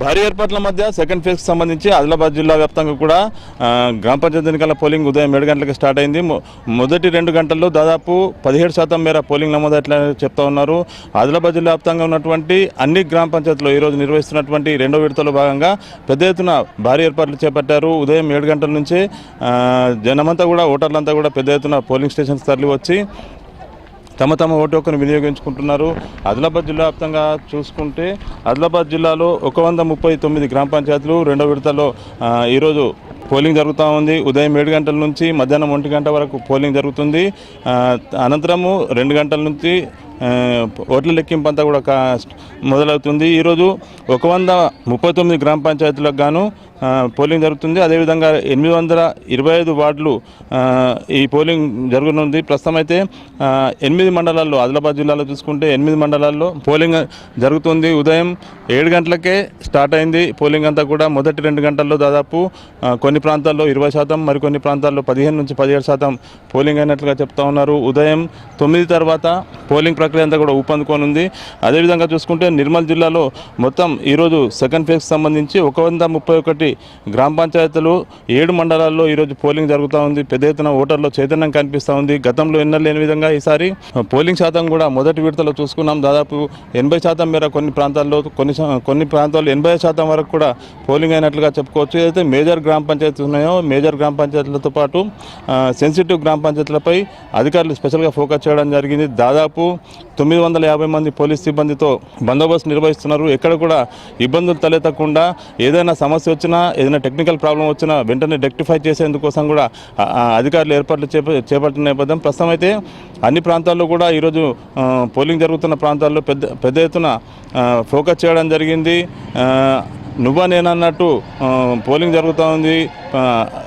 భారీ ఏర్పాట్ల మధ్య సెకండ్ ఫేజ్కి సంబంధించి ఆదిలాబాద్ జిల్లా వ్యాప్తంగా కూడా గ్రామ పంచాయతీ ఎన్నికల పోలింగ్ ఉదయం 7 గంటలకు స్టార్ట్ అయింది. మొదటి 2 గంటల్లో దాదాపు 17% మేర పోలింగ్ నమోదైనట్లు చెప్తా ఉన్నారు. ఆదిలాబాద్ జిల్లా వ్యాప్తంగా ఉన్నటువంటి అన్ని గ్రామ పంచాయతీలో ఈరోజు నిర్వహిస్తున్నటువంటి 2వ విడతలో భాగంగా పెద్ద ఎత్తున భారీ ఏర్పాట్లు చేపట్టారు. ఉదయం 7 గంటల నుంచి జనమంతా కూడా ఓటర్లంతా కూడా పెద్ద ఎత్తున పోలింగ్ స్టేషన్స్ తరలి వచ్చి తమ ఓటు హక్కును వినియోగించుకుంటున్నారు. ఆదిలాబాద్ జిల్లా వ్యాప్తంగా చూసుకుంటే ఆదిలాబాద్ జిల్లాలో 139 గ్రామ పంచాయతీలు 2వ విడతలో ఈరోజు పోలింగ్ జరుగుతూ ఉంది. ఉదయం 7 గంటల నుంచి మధ్యాహ్నం 1 గంట వరకు పోలింగ్ జరుగుతుంది. అనంతరము 2 గంటల నుంచి ఓట్ల లెక్కింపు అంతా కూడా మొదలవుతుంది. ఈరోజు 139 గ్రామ పంచాయతీలకు గాను పోలింగ్ జరుగుతుంది. అదేవిధంగా 825 వార్డులు ఈ పోలింగ్ జరగనుంది. ప్రస్తుతం అయితే 8 మండలాల్లో ఆదిలాబాద్ జిల్లాలో చూసుకుంటే 8 మండలాల్లో పోలింగ్ జరుగుతుంది. ఉదయం 7 గంటలకే స్టార్ట్ అయింది పోలింగ్ అంతా కూడా. మొదటి 2 గంటల్లో దాదాపు కొన్ని ప్రాంతాల్లో 20%, మరికొన్ని ప్రాంతాల్లో 15 నుంచి 17% పోలింగ్ అయినట్లుగా చెప్తా ఉన్నారు. ఉదయం 9 తర్వాత పోలింగ్ ప్రక్రియ అంతా కూడా ఊపందుకోనుంది. అదేవిధంగా చూసుకుంటే నిర్మల్ జిల్లాలో మొత్తం ఈరోజు సెకండ్ ఫేజ్కి సంబంధించి 131 గ్రామ పంచాయతీలు 7 మండలాల్లో ఈరోజు పోలింగ్ జరుగుతూ ఉంది. పెద్ద ఎత్తున ఓటర్లో చైతన్యం కనిపిస్తూ ఉంది. గతంలో ఎన్నడూ లేని విధంగా ఈసారి పోలింగ్ శాతం కూడా మొదటి విడతలో చూసుకున్నాం. దాదాపు 80% మేర కొన్ని ప్రాంతాల్లో, కొన్ని ప్రాంతాల్లో 80% వరకు కూడా పోలింగ్ అయినట్లుగా చెప్పుకోవచ్చు. ఏదైతే మేజర్ గ్రామ పంచాయతీలు ఉన్నాయో మేజర్ గ్రామ పంచాయతీలతో పాటు సెన్సిటివ్ గ్రామ పంచాయతీలపై అధికారులు స్పెషల్గా ఫోకస్ చేయడం జరిగింది. దాదాపు 950 మంది పోలీస్ సిబ్బందితో బందోబస్తు నిర్వహిస్తున్నారు. ఎక్కడ కూడా ఇబ్బందులు తలెత్తకుండా ఏదైనా సమస్య వచ్చినా, ఏదైనా టెక్నికల్ ప్రాబ్లం వచ్చినా వెంటనే రెక్టిఫై చేసేందుకోసం కూడా అధికారులు ఏర్పాట్లు చేపట్టిన నేపథ్యం. ప్రస్తుతం అయితే అన్ని ప్రాంతాల్లో కూడా ఈరోజు పోలింగ్ జరుగుతున్న ప్రాంతాల్లో పెద్ద ఎత్తున ఫోకస్ చేయడం జరిగింది. నువ్వా నేనన్నట్టు పోలింగ్ జరుగుతూ ఉంది.